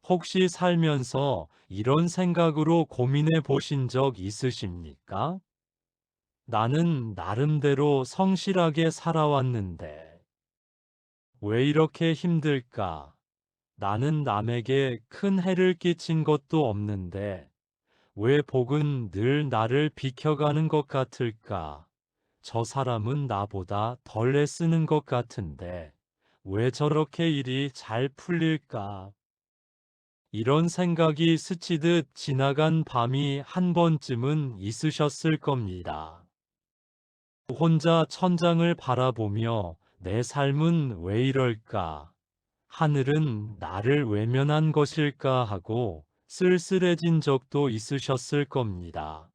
혹시 살면서 이런 생각으로 고민해 보신 적 있으십니까? 나는 나름대로 성실하게 살아왔는데 왜 이렇게 힘들까? 나는 남에게 큰 해를 끼친 것도 없는데 왜 복은 늘 나를 비켜가는 것 같을까? 저 사람은 나보다 덜 애쓰는 것 같은데 왜 저렇게 일이 잘 풀릴까? 이런 생각이 스치듯 지나간 밤이 한 번쯤은 있으셨을 겁니다. 혼자 천장을 바라보며 내 삶은 왜 이럴까? 하늘은 나를 외면한 것일까 하고 쓸쓸해진 적도 있으셨을 겁니다.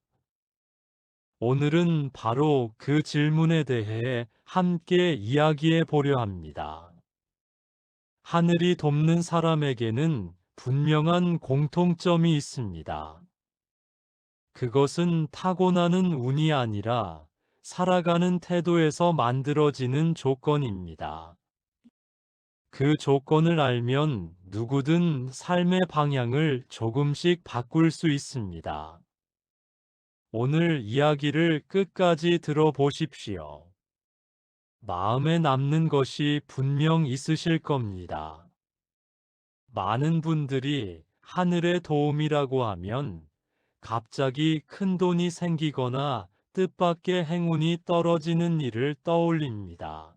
오늘은 바로 그 질문에 대해 함께 이야기해 보려 합니다. 하늘이 돕는 사람에게는 분명한 공통점이 있습니다. 그것은 타고나는 운이 아니라 살아가는 태도에서 만들어지는 조건입니다. 그 조건을 알면 누구든 삶의 방향을 조금씩 바꿀 수 있습니다. 오늘 이야기를 끝까지 들어보십시오. 마음에 남는 것이 분명 있으실 겁니다. 많은 분들이 하늘의 도움이라고 하면 갑자기 큰 돈이 생기거나 뜻밖의 행운이 떨어지는 일을 떠올립니다.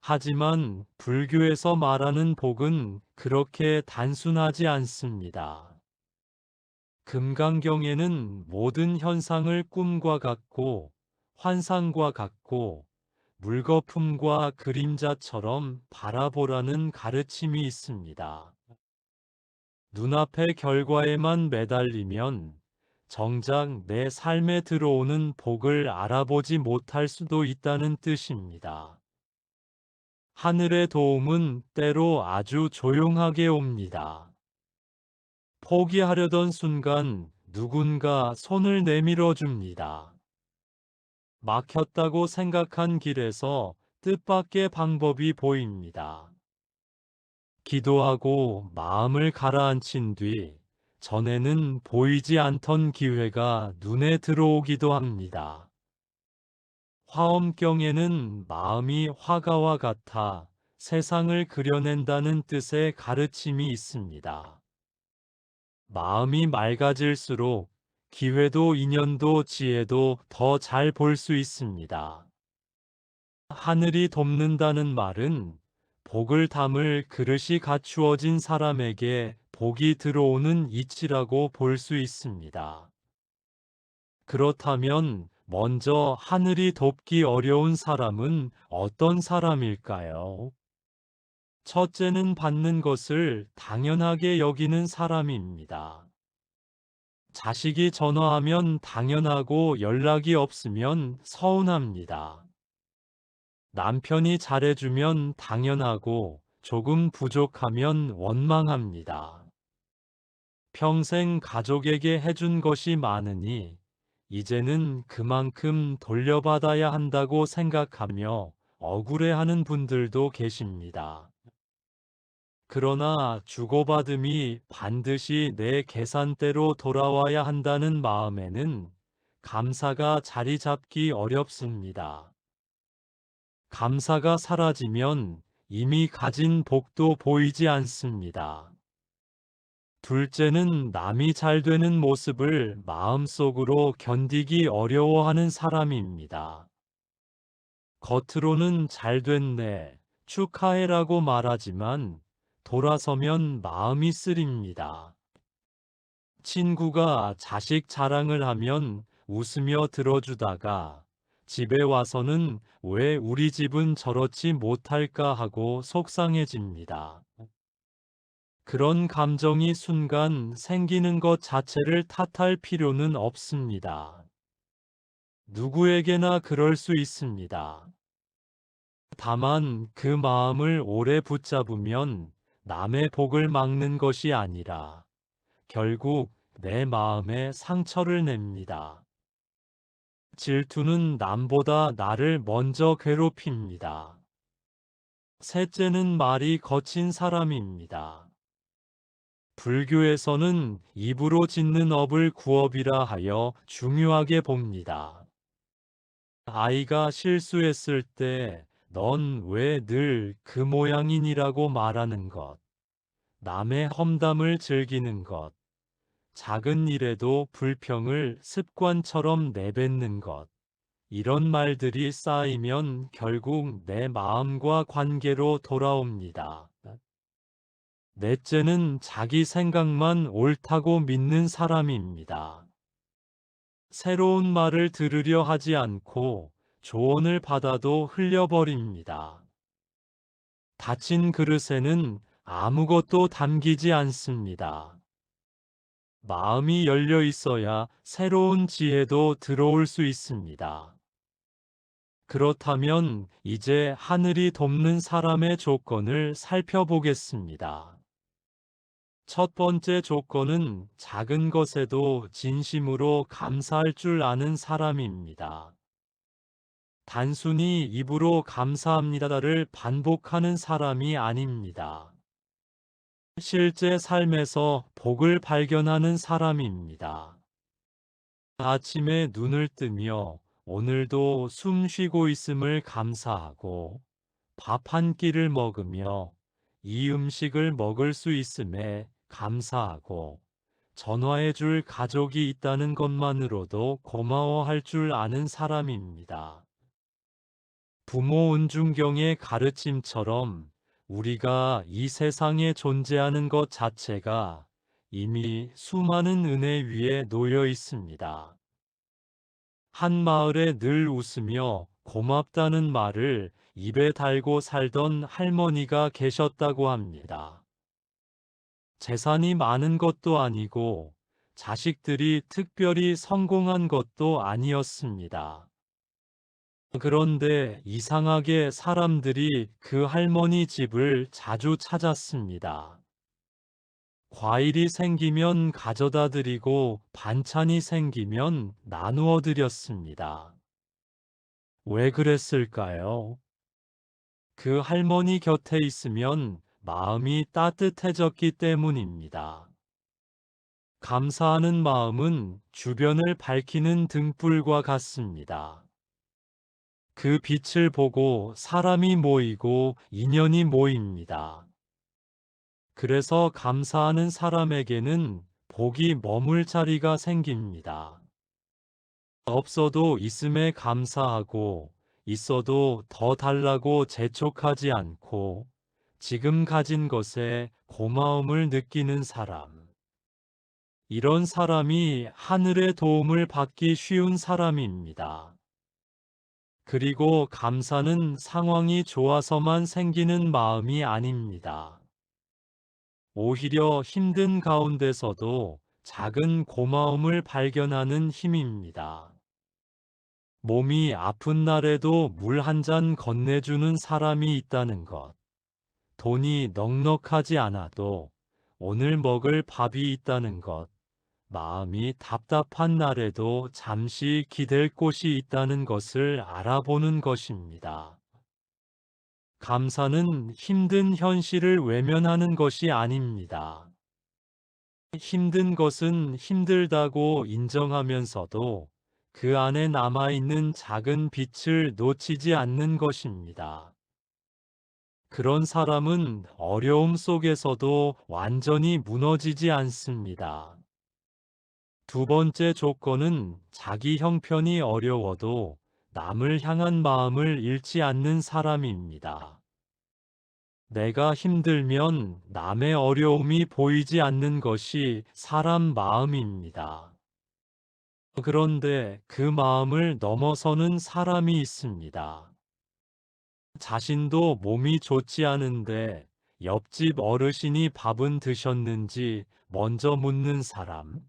하지만 불교에서 말하는 복은 그렇게 단순하지 않습니다. 금강경에는 모든 현상을 꿈과 같고 환상과 같고 물거품과 그림자처럼 바라보라는 가르침이 있습니다. 눈앞의 결과에만 매달리면 정작 내 삶에 들어오는 복을 알아보지 못할 수도 있다는 뜻입니다. 하늘의 도움은 때로 아주 조용하게 옵니다. 포기하려던 순간 누군가 손을 내밀어 줍니다. 막혔다고 생각한 길에서 뜻밖의 방법이 보입니다. 기도하고 마음을 가라앉힌 뒤 전에는 보이지 않던 기회가 눈에 들어오기도 합니다. 화엄경에는 마음이 화가와 같아 세상을 그려낸다는 뜻의 가르침이 있습니다. 마음이 맑아질수록 기회도 인연도 지혜도 더 잘 볼 수 있습니다. 하늘이 돕는다는 말은 복을 담을 그릇이 갖추어진 사람에게 복이 들어오는 이치라고 볼 수 있습니다. 그렇다면 먼저 하늘이 돕기 어려운 사람은 어떤 사람일까요? 첫째는 받는 것을 당연하게 여기는 사람입니다. 자식이 전화하면 당연하고 연락이 없으면 서운합니다. 남편이 잘해주면 당연하고 조금 부족하면 원망합니다. 평생 가족에게 해준 것이 많으니 이제는 그만큼 돌려받아야 한다고 생각하며 억울해하는 분들도 계십니다. 그러나 주고받음이 반드시 내 계산대로 돌아와야 한다는 마음에는 감사가 자리 잡기 어렵습니다. 감사가 사라지면 이미 가진 복도 보이지 않습니다. 둘째는 남이 잘 되는 모습을 마음속으로 견디기 어려워하는 사람입니다. 겉으로는 잘 됐네, 축하해라고 말하지만 돌아서면 마음이 쓰립니다. 친구가 자식 자랑을 하면 웃으며 들어주다가 집에 와서는 왜 우리 집은 저렇지 못할까 하고 속상해집니다. 그런 감정이 순간 생기는 것 자체를 탓할 필요는 없습니다. 누구에게나 그럴 수 있습니다. 다만 그 마음을 오래 붙잡으면 남의 복을 막는 것이 아니라 결국 내 마음에 상처를 냅니다. 질투는 남보다 나를 먼저 괴롭힙니다. 셋째는 말이 거친 사람입니다. 불교에서는 입으로 짓는 업을 구업이라 하여 중요하게 봅니다. 아이가 실수했을 때 넌 왜 늘 그 모양이니라고 말하는 것, 남의 험담을 즐기는 것, 작은 일에도 불평을 습관처럼 내뱉는 것, 이런 말들이 쌓이면 결국 내 마음과 관계로 돌아옵니다. 넷째는 자기 생각만 옳다고 믿는 사람입니다. 새로운 말을 들으려 하지 않고 조언을 받아도 흘려버립니다. 닫힌 그릇에는 아무것도 담기지 않습니다. 마음이 열려 있어야 새로운 지혜도 들어올 수 있습니다. 그렇다면 이제 하늘이 돕는 사람의 조건을 살펴보겠습니다. 첫 번째 조건은 작은 것에도 진심으로 감사할 줄 아는 사람입니다. 단순히 입으로 감사합니다를 반복하는 사람이 아닙니다. 실제 삶에서 복을 발견하는 사람입니다. 아침에 눈을 뜨며 오늘도 숨 쉬고 있음을 감사하고 밥 한 끼를 먹으며 이 음식을 먹을 수 있음에 감사하고 전화해 줄 가족이 있다는 것만으로도 고마워할 줄 아는 사람입니다. 부모 은중경의 가르침처럼 우리가 이 세상에 존재하는 것 자체가 이미 수많은 은혜 위에 놓여 있습니다. 한 마을에 늘 웃으며 고맙다는 말을 입에 달고 살던 할머니가 계셨다고 합니다. 재산이 많은 것도 아니고 자식들이 특별히 성공한 것도 아니었습니다. 그런데 이상하게 사람들이 그 할머니 집을 자주 찾았습니다. 과일이 생기면 가져다 드리고 반찬이 생기면 나누어 드렸습니다. 왜 그랬을까요? 그 할머니 곁에 있으면 마음이 따뜻해졌기 때문입니다. 감사하는 마음은 주변을 밝히는 등불과 같습니다. 그 빛을 보고 사람이 모이고 인연이 모입니다. 그래서 감사하는 사람에게는 복이 머물 자리가 생깁니다. 없어도 있음에 감사하고 있어도 더 달라고 재촉하지 않고 지금 가진 것에 고마움을 느끼는 사람. 이런 사람이 하늘의 도움을 받기 쉬운 사람입니다. 그리고 감사는 상황이 좋아서만 생기는 마음이 아닙니다. 오히려 힘든 가운데서도 작은 고마움을 발견하는 힘입니다. 몸이 아픈 날에도 물 한 잔 건네주는 사람이 있다는 것. 돈이 넉넉하지 않아도 오늘 먹을 밥이 있다는 것. 마음이 답답한 날에도 잠시 기댈 곳이 있다는 것을 알아보는 것입니다. 감사는 힘든 현실을 외면하는 것이 아닙니다. 힘든 것은 힘들다고 인정하면서도 그 안에 남아있는 작은 빛을 놓치지 않는 것입니다. 그런 사람은 어려움 속에서도 완전히 무너지지 않습니다. 두 번째 조건은 자기 형편이 어려워도 남을 향한 마음을 잃지 않는 사람입니다. 내가 힘들면 남의 어려움이 보이지 않는 것이 사람 마음입니다. 그런데 그 마음을 넘어서는 사람이 있습니다. 자신도 몸이 좋지 않은데 옆집 어르신이 밥은 드셨는지 먼저 묻는 사람.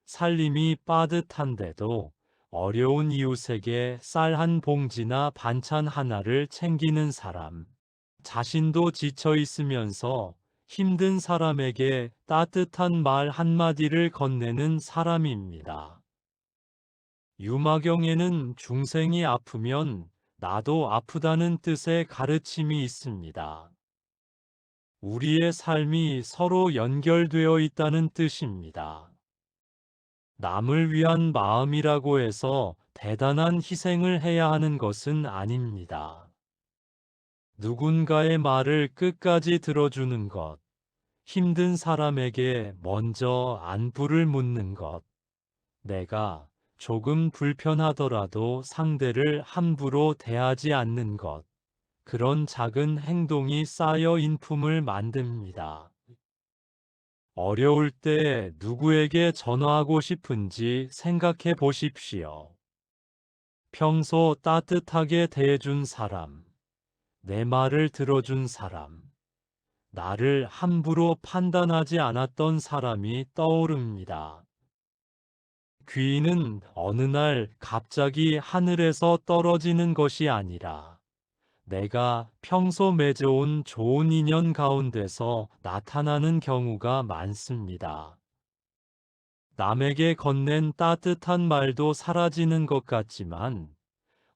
살림이 빠듯한데도 어려운 이웃에게 쌀 한 봉지나 반찬 하나를 챙기는 사람. 자신도 지쳐 있으면서 힘든 사람에게 따뜻한 말 한마디를 건네는 사람입니다. 유마경에는 중생이 아프면 나도 아프다는 뜻의 가르침이 있습니다. 우리의 삶이 서로 연결되어 있다는 뜻입니다. 남을 위한 마음이라고 해서 대단한 희생을 해야 하는 것은 아닙니다. 누군가의 말을 끝까지 들어주는 것, 힘든 사람에게 먼저 안부를 묻는 것, 내가 조금 불편하더라도 상대를 함부로 대하지 않는 것, 그런 작은 행동이 쌓여 인품을 만듭니다. 어려울 때 누구에게 전화하고 싶은지 생각해 보십시오. 평소 따뜻하게 대해준 사람, 내 말을 들어준 사람, 나를 함부로 판단하지 않았던 사람이 떠오릅니다. 귀인은 어느 날 갑자기 하늘에서 떨어지는 것이 아니라 내가 평소 맺어온 좋은 인연 가운데서 나타나는 경우가 많습니다. 남에게 건넨 따뜻한 말도 사라지는 것 같지만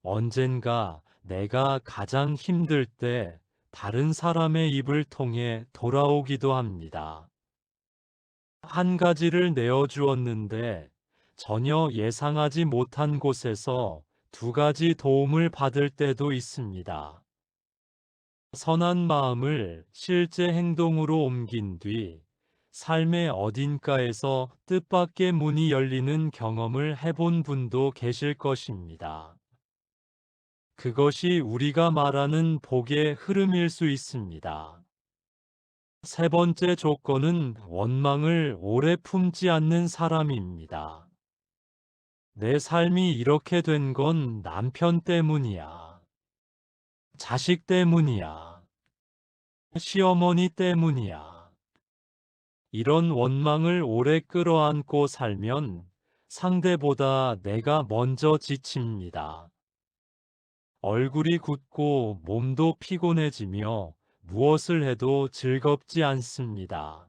언젠가 내가 가장 힘들 때 다른 사람의 입을 통해 돌아오기도 합니다. 한 가지를 내어주었는데 전혀 예상하지 못한 곳에서 두 가지 도움을 받을 때도 있습니다. 선한 마음을 실제 행동으로 옮긴 뒤 삶의 어딘가에서 뜻밖의 문이 열리는 경험을 해본 분도 계실 것입니다. 그것이 우리가 말하는 복의 흐름일 수 있습니다. 세 번째 조건은 원망을 오래 품지 않는 사람입니다. 내 삶이 이렇게 된 건 남편 때문이야. 자식 때문이야. 시어머니 때문이야. 이런 원망을 오래 끌어안고 살면 상대보다 내가 먼저 지칩니다. 얼굴이 굳고 몸도 피곤해지며 무엇을 해도 즐겁지 않습니다.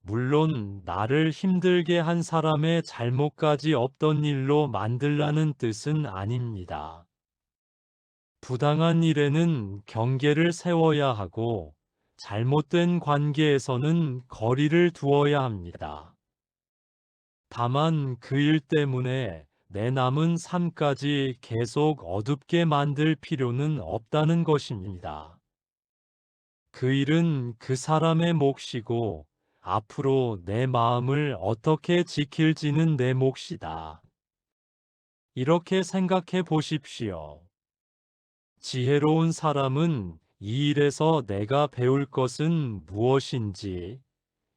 물론 나를 힘들게 한 사람의 잘못까지 없던 일로 만들라는 뜻은 아닙니다. 부당한 일에는 경계를 세워야 하고 잘못된 관계에서는 거리를 두어야 합니다. 다만 그 일 때문에 내 남은 삶까지 계속 어둡게 만들 필요는 없다는 것입니다. 그 일은 그 사람의 몫이고 앞으로 내 마음을 어떻게 지킬지는 내 몫이다. 이렇게 생각해 보십시오. 지혜로운 사람은 이 일에서 내가 배울 것은 무엇인지,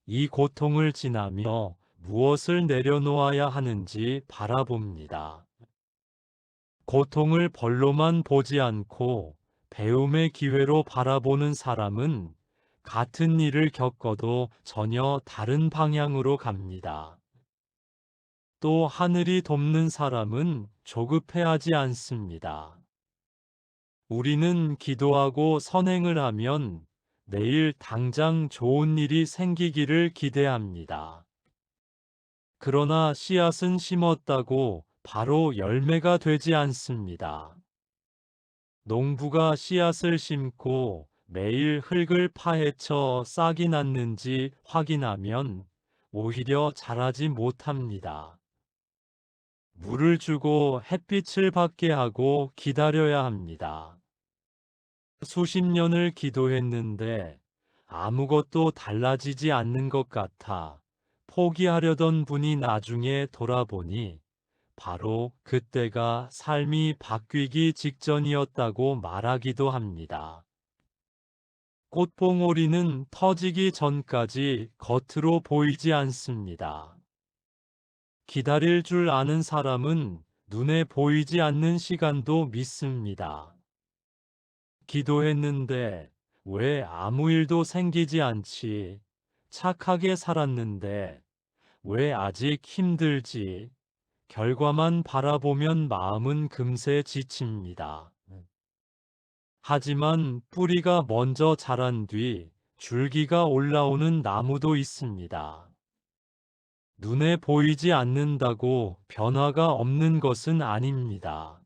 이 고통을 지나며 무엇을 내려놓아야 하는지 바라봅니다. 고통을 벌로만 보지 않고 배움의 기회로 바라보는 사람은 같은 일을 겪어도 전혀 다른 방향으로 갑니다. 또 하늘이 돕는 사람은 조급해하지 않습니다. 우리는 기도하고 선행을 하면 내일 당장 좋은 일이 생기기를 기대합니다. 그러나 씨앗은 심었다고 바로 열매가 되지 않습니다. 농부가 씨앗을 심고 매일 흙을 파헤쳐 싹이 났는지 확인하면 오히려 자라지 못합니다. 물을 주고 햇빛을 받게 하고 기다려야 합니다. 수십 년을 기도했는데 아무것도 달라지지 않는 것 같아 포기하려던 분이 나중에 돌아보니 바로 그때가 삶이 바뀌기 직전이었다고 말하기도 합니다. 꽃봉오리는 터지기 전까지 겉으로 보이지 않습니다. 기다릴 줄 아는 사람은 눈에 보이지 않는 시간도 믿습니다. 기도했는데 왜 아무 일도 생기지 않지? 착하게 살았는데 왜 아직 힘들지? 결과만 바라보면 마음은 금세 지칩니다. 하지만 뿌리가 먼저 자란 뒤 줄기가 올라오는 나무도 있습니다. 눈에 보이지 않는다고 변화가 없는 것은 아닙니다.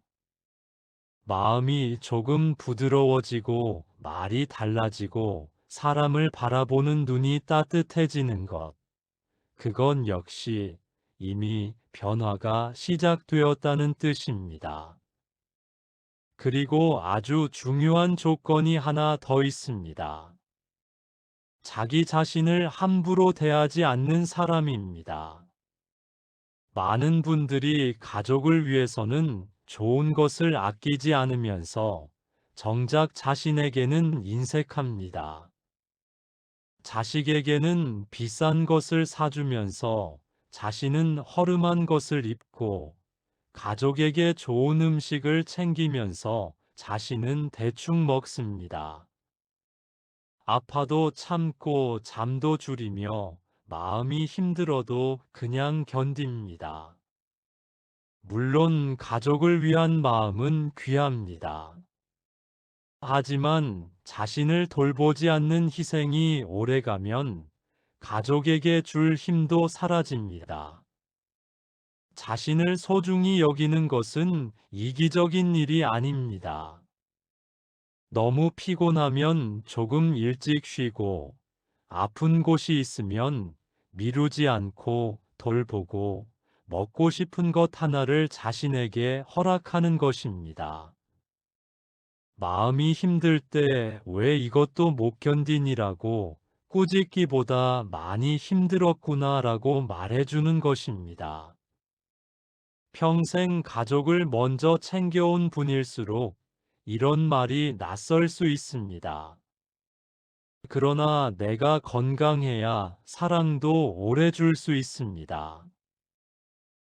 마음이 조금 부드러워지고 말이 달라지고 사람을 바라보는 눈이 따뜻해지는 것. 그건 역시 이미 변화가 시작되었다는 뜻입니다. 그리고 아주 중요한 조건이 하나 더 있습니다. 자기 자신을 함부로 대하지 않는 사람입니다. 많은 분들이 가족을 위해서는 좋은 것을 아끼지 않으면서 정작 자신에게는 인색합니다. 자식에게는 비싼 것을 사주면서 자신은 허름한 것을 입고, 가족에게 좋은 음식을 챙기면서 자신은 대충 먹습니다. 아파도 참고 잠도 줄이며 마음이 힘들어도 그냥 견딥니다. 물론 가족을 위한 마음은 귀합니다. 하지만 자신을 돌보지 않는 희생이 오래가면 가족에게 줄 힘도 사라집니다. 자신을 소중히 여기는 것은 이기적인 일이 아닙니다. 너무 피곤하면 조금 일찍 쉬고, 아픈 곳이 있으면 미루지 않고 돌보고, 먹고 싶은 것 하나를 자신에게 허락하는 것입니다. 마음이 힘들 때 왜 이것도 못 견디니라고 꾸짖기보다 많이 힘들었구나라고 말해주는 것입니다. 평생 가족을 먼저 챙겨온 분일수록 이런 말이 낯설 수 있습니다. 그러나 내가 건강해야 사랑도 오래 줄 수 있습니다.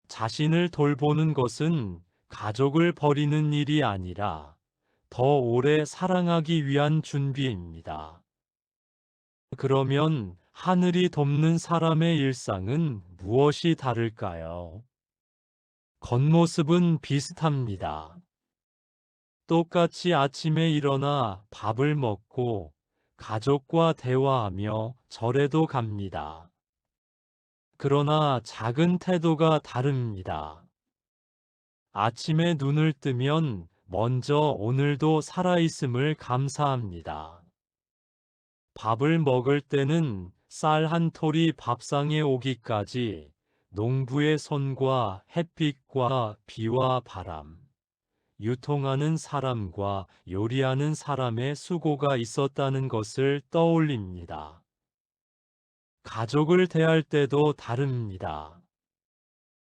자신을 돌보는 것은 가족을 버리는 일이 아니라 더 오래 사랑하기 위한 준비입니다. 그러면 하늘이 돕는 사람의 일상은 무엇이 다를까요? 겉모습은 비슷합니다. 똑같이 아침에 일어나 밥을 먹고 가족과 대화하며 절에도 갑니다. 그러나 작은 태도가 다릅니다. 아침에 눈을 뜨면 먼저 오늘도 살아있음을 감사합니다. 밥을 먹을 때는 쌀 한 톨이 밥상에 오기까지 농부의 손과 햇빛과 비와 바람, 유통하는 사람과 요리하는 사람의 수고가 있었다는 것을 떠올립니다. 가족을 대할 때도 다릅니다.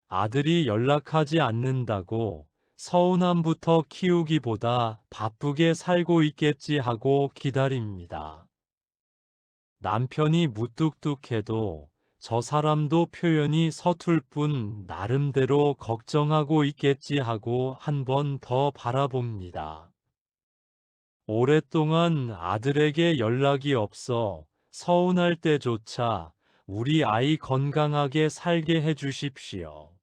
아들이 연락하지 않는다고 서운함부터 키우기보다 바쁘게 살고 있겠지 하고 기다립니다. 남편이 무뚝뚝해도 저 사람도 표현이 서툴 뿐 나름대로 걱정하고 있겠지 하고 한 번 더 바라봅니다. 오랫동안 아들에게 연락이 없어 서운할 때조차 우리 아이 건강하게 살게 해주십시오.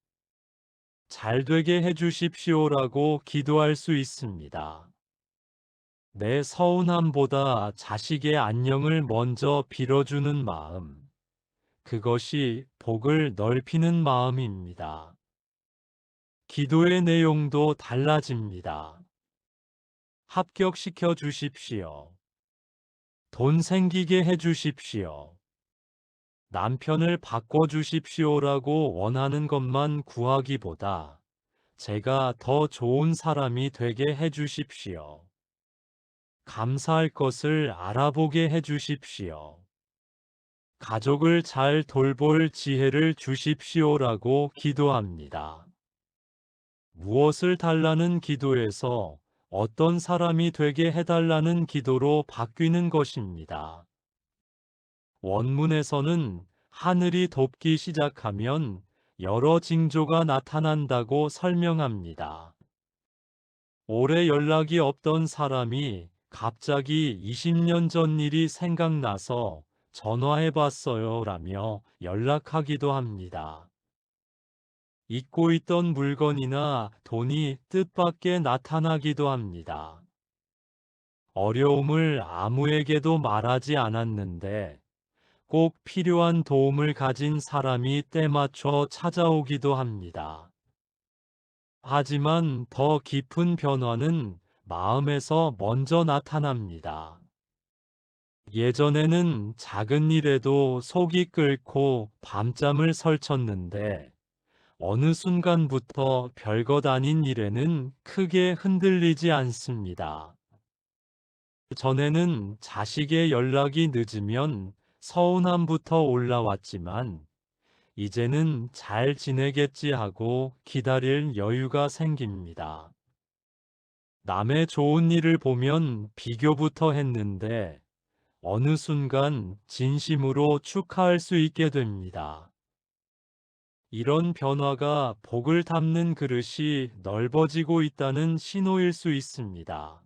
잘 되게 해주십시오라고 기도할 수 있습니다. 내 서운함보다 자식의 안녕을 먼저 빌어주는 마음, 그것이 복을 넓히는 마음입니다. 기도의 내용도 달라집니다. 합격시켜 주십시오. 돈 생기게 해 주십시오. 남편을 바꿔 주십시오라고 원하는 것만 구하기보다 제가 더 좋은 사람이 되게 해 주십시오. 감사할 것을 알아보게 해 주십시오. 가족을 잘 돌볼 지혜를 주십시오라고 기도합니다. 무엇을 달라는 기도에서 어떤 사람이 되게 해달라는 기도로 바뀌는 것입니다. 원문에서는 하늘이 돕기 시작하면 여러 징조가 나타난다고 설명합니다. 오래 연락이 없던 사람이 갑자기 20년 전 일이 생각나서 전화해봤어요 라며 연락하기도 합니다. 잊고 있던 물건이나 돈이 뜻밖의 나타나기도 합니다. 어려움을 아무에게도 말하지 않았는데 꼭 필요한 도움을 가진 사람이 때맞춰 찾아오기도 합니다. 하지만 더 깊은 변화는 마음에서 먼저 나타납니다. 예전에는 작은 일에도 속이 끓고 밤잠을 설쳤는데 어느 순간부터 별것 아닌 일에는 크게 흔들리지 않습니다. 전에는 자식의 연락이 늦으면 서운함부터 올라왔지만 이제는 잘 지내겠지 하고 기다릴 여유가 생깁니다. 남의 좋은 일을 보면 비교부터 했는데 어느 순간 진심으로 축하할 수 있게 됩니다. 이런 변화가 복을 담는 그릇이 넓어지고 있다는 신호일 수 있습니다.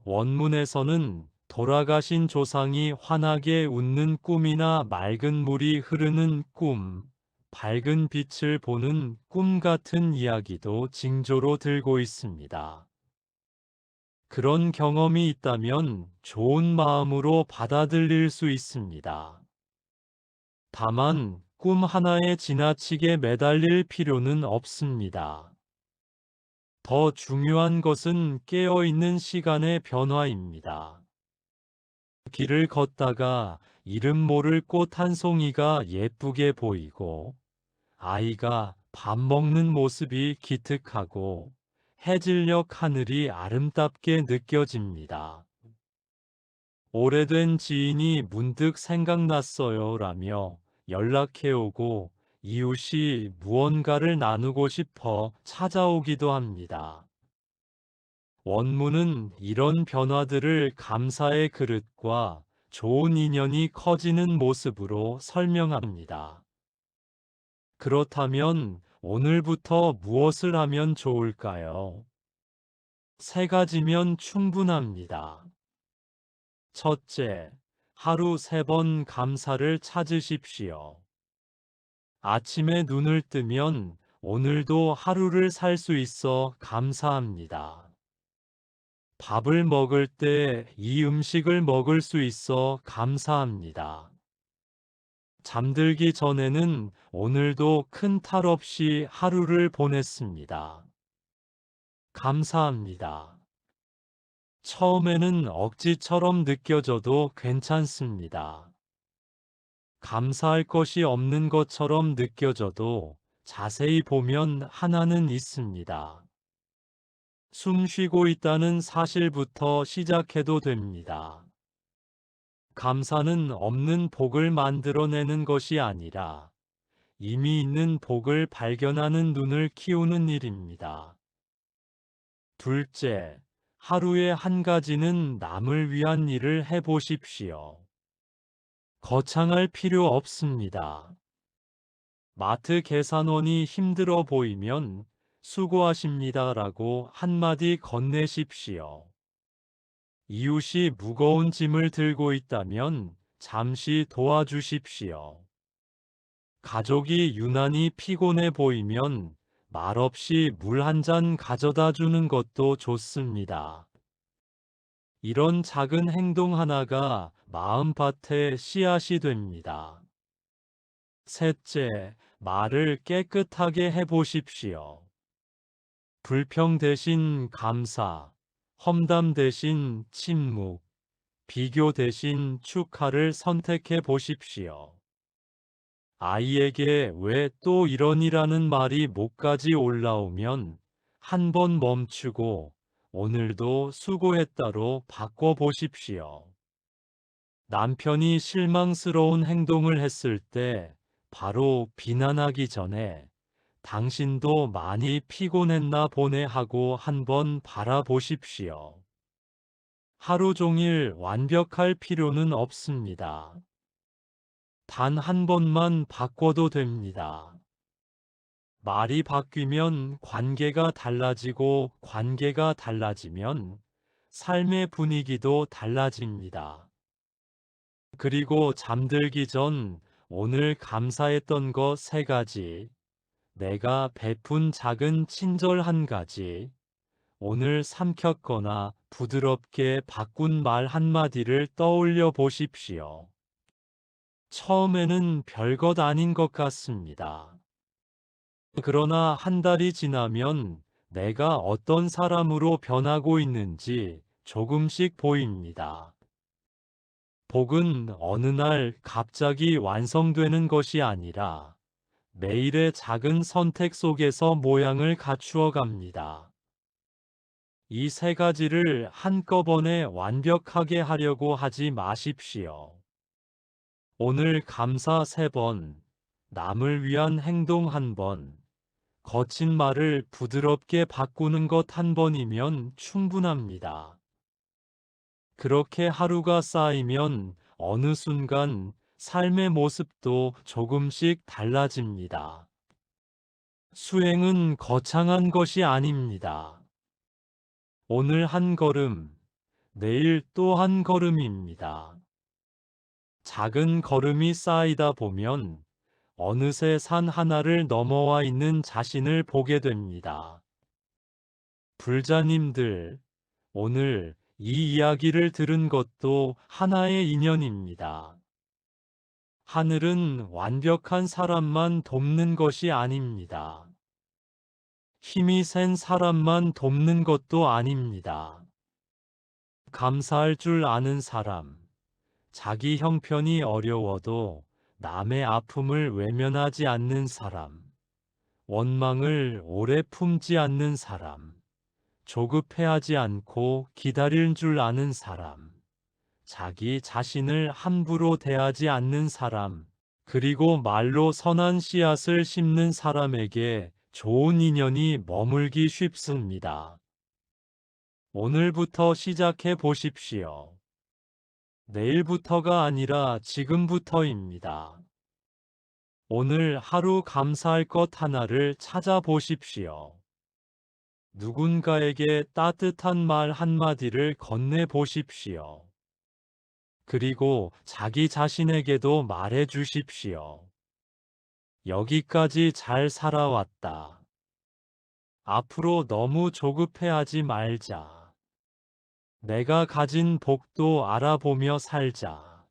원문에서는 돌아가신 조상이 환하게 웃는 꿈이나 맑은 물이 흐르는 꿈, 밝은 빛을 보는 꿈 같은 이야기도 징조로 들고 있습니다. 그런 경험이 있다면 좋은 마음으로 받아들일 수 있습니다. 다만 꿈 하나에 지나치게 매달릴 필요는 없습니다. 더 중요한 것은 깨어있는 시간의 변화입니다. 길을 걷다가 이름 모를 꽃 한 송이가 예쁘게 보이고 아이가 밥 먹는 모습이 기특하고 해질녘 하늘이 아름답게 느껴집니다. 오래된 지인이 문득 생각났어요 라며 연락해오고 이웃이 무언가를 나누고 싶어 찾아오기도 합니다. 원문은 이런 변화들을 감사의 그릇과 좋은 인연이 커지는 모습으로 설명합니다. 그렇다면 오늘부터 무엇을 하면 좋을까요? 세 가지면 충분합니다. 첫째, 하루 3번 감사를 찾으십시오. 아침에 눈을 뜨면 오늘도 하루를 살 수 있어 감사합니다. 밥을 먹을 때 이 음식을 먹을 수 있어 감사합니다. 잠들기 전에는 오늘도 큰 탈 없이 하루를 보냈습니다. 감사합니다. 처음에는 억지처럼 느껴져도 괜찮습니다. 감사할 것이 없는 것처럼 느껴져도 자세히 보면 하나는 있습니다. 숨 쉬고 있다는 사실부터 시작해도 됩니다. 감사는 없는 복을 만들어내는 것이 아니라 이미 있는 복을 발견하는 눈을 키우는 일입니다. 둘째, 하루에 한 가지는 남을 위한 일을 해보십시오. 거창할 필요 없습니다. 마트 계산원이 힘들어 보이면 수고하십니다라고 한마디 건네십시오. 이웃이 무거운 짐을 들고 있다면 잠시 도와주십시오. 가족이 유난히 피곤해 보이면 말없이 물 한 잔 가져다 주는 것도 좋습니다. 이런 작은 행동 하나가 마음밭에 씨앗이 됩니다. 셋째, 말을 깨끗하게 해보십시오. 불평 대신 감사, 험담 대신 침묵, 비교 대신 축하를 선택해 보십시오. 아이에게 왜 또 이러니라는 말이 목까지 올라오면 한 번 멈추고 오늘도 수고했다로 바꿔보십시오. 남편이 실망스러운 행동을 했을 때 바로 비난하기 전에 당신도 많이 피곤했나 보네 하고 한번 바라보십시오. 하루 종일 완벽할 필요는 없습니다. 단 한 번만 바꿔도 됩니다. 말이 바뀌면 관계가 달라지고 관계가 달라지면 삶의 분위기도 달라집니다. 그리고 잠들기 전 오늘 감사했던 거 3가지, 내가 베푼 작은 친절 1가지, 오늘 삼켰거나 부드럽게 바꾼 말 한마디를 떠올려 보십시오. 처음에는 별것 아닌 것 같습니다. 그러나 한 달이 지나면 내가 어떤 사람으로 변하고 있는지 조금씩 보입니다. 복은 어느 날 갑자기 완성되는 것이 아니라 매일의 작은 선택 속에서 모양을 갖추어 갑니다. 이 세 가지를 한꺼번에 완벽하게 하려고 하지 마십시오. 오늘 감사 3번, 남을 위한 행동 1번, 거친 말을 부드럽게 바꾸는 것 1번이면 충분합니다. 그렇게 하루가 쌓이면 어느 순간 삶의 모습도 조금씩 달라집니다. 수행은 거창한 것이 아닙니다. 오늘 한 걸음, 내일 또 한 걸음입니다. 작은 걸음이 쌓이다 보면 어느새 산 하나를 넘어와 있는 자신을 보게 됩니다. 불자님들, 오늘 이 이야기를 들은 것도 하나의 인연입니다. 하늘은 완벽한 사람만 돕는 것이 아닙니다. 힘이 센 사람만 돕는 것도 아닙니다. 감사할 줄 아는 사람, 자기 형편이 어려워도 남의 아픔을 외면하지 않는 사람, 원망을 오래 품지 않는 사람, 조급해하지 않고 기다릴 줄 아는 사람, 자기 자신을 함부로 대하지 않는 사람, 그리고 말로 선한 씨앗을 심는 사람에게 좋은 인연이 머물기 쉽습니다. 오늘부터 시작해 보십시오. 내일부터가 아니라 지금부터입니다. 오늘 하루 감사할 것 하나를 찾아보십시오. 누군가에게 따뜻한 말 한마디를 건네 보십시오. 그리고 자기 자신에게도 말해 주십시오. 여기까지 잘 살아왔다. 앞으로 너무 조급해하지 말자. 내가 가진 복도 알아보며 살자.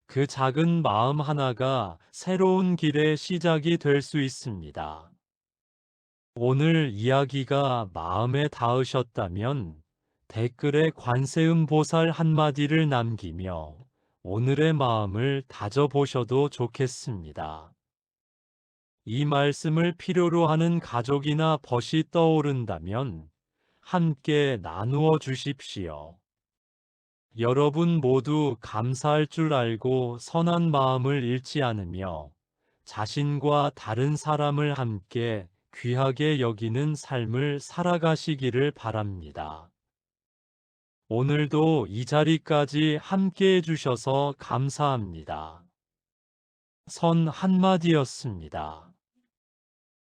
그 작은 마음 하나가 새로운 길의 시작이 될 수 있습니다. 오늘 이야기가 마음에 닿으셨다면 댓글에 관세음 보살 한마디를 남기며 오늘의 마음을 다져보셔도 좋겠습니다. 이 말씀을 필요로 하는 가족이나 벗이 떠오른다면 함께 나누어 주십시오. 여러분 모두 감사할 줄 알고 선한 마음을 잃지 않으며 자신과 다른 사람을 함께 귀하게 여기는 삶을 살아가시기를 바랍니다. 오늘도 이 자리까지 함께 해주셔서 감사합니다. 선 한마디였습니다.